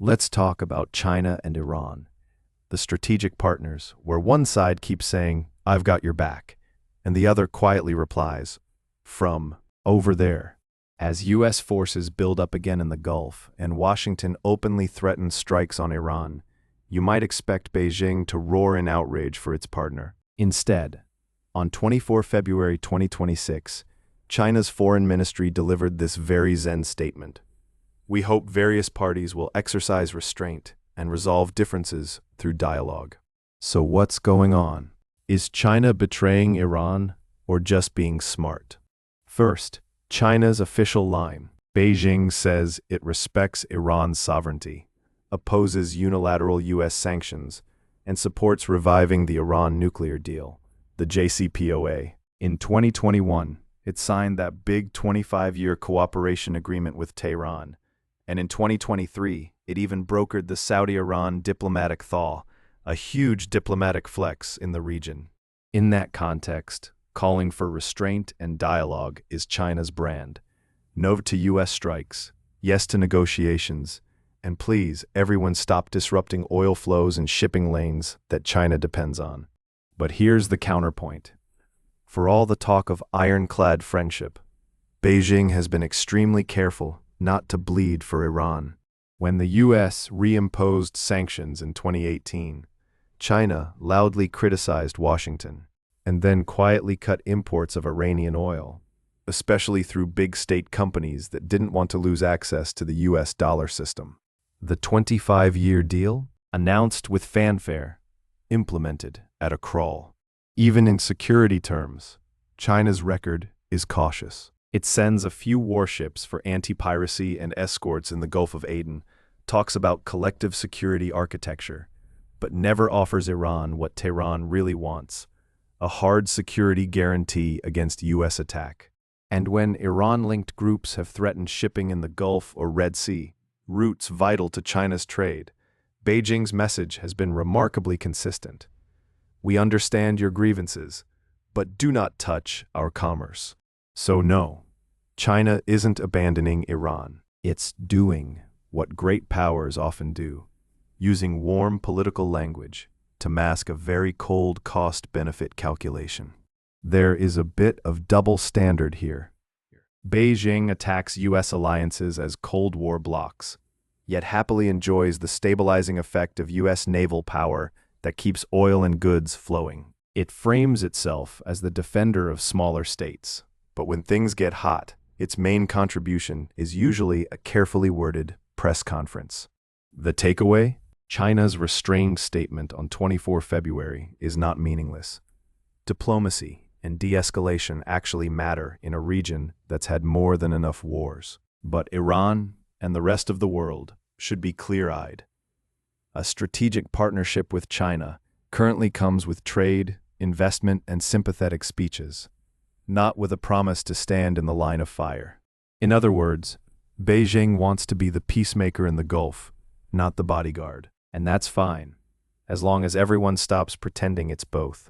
Let's talk about China and Iran, the strategic partners, where one side keeps saying, "I've got your back," and the other quietly replies, "From over there." As U.S. forces build up again in the Gulf and Washington openly threatens strikes on Iran, you might expect Beijing to roar in outrage for its partner. Instead, on 24 February 2026, China's foreign ministry delivered this very zen statement. "We hope various parties will exercise restraint and resolve differences through dialogue." So what's going on? Is China betraying Iran or just being smart? First, China's official line. Beijing says it respects Iran's sovereignty, opposes unilateral U.S. sanctions, and supports reviving the Iran nuclear deal, the JCPOA. In 2021, it signed that big 25-year cooperation agreement with Tehran, and in 2023, it even brokered the Saudi-Iran diplomatic thaw, a huge diplomatic flex in the region. In that context, calling for restraint and dialogue is China's brand. No to U.S. strikes, yes to negotiations, and please, everyone stop disrupting oil flows and shipping lanes that China depends on. But here's the counterpoint. For all the talk of ironclad friendship, Beijing has been extremely careful not to bleed for Iran. When the U.S. reimposed sanctions in 2018, China loudly criticized Washington, and then quietly cut imports of Iranian oil, especially through big state companies that didn't want to lose access to the U.S. dollar system. The 25-year deal, announced with fanfare, implemented at a crawl. Even in security terms, China's record is cautious. It sends a few warships for anti-piracy and escorts in the Gulf of Aden, talks about collective security architecture, but never offers Iran what Tehran really wants: a hard security guarantee against U.S. attack. And when Iran-linked groups have threatened shipping in the Gulf or Red Sea, routes vital to China's trade, Beijing's message has been remarkably consistent. "We understand your grievances, but do not touch our commerce." So no, China isn't abandoning Iran. It's doing what great powers often do, using warm political language to mask a very cold cost-benefit calculation. There is a bit of double standard here. Beijing attacks U.S. alliances as Cold War blocs, yet happily enjoys the stabilizing effect of U.S. naval power that keeps oil and goods flowing. It frames itself as the defender of smaller states, but when things get hot, its main contribution is usually a carefully worded press conference. The takeaway? China's restrained statement on 24 February is not meaningless. Diplomacy and de-escalation actually matter in a region that's had more than enough wars. But Iran and the rest of the world should be clear-eyed. A strategic partnership with China currently comes with trade, investment, and sympathetic speeches, not with a promise to stand in the line of fire. In other words, Beijing wants to be the peacemaker in the Gulf, not the bodyguard. And that's fine, as long as everyone stops pretending it's both.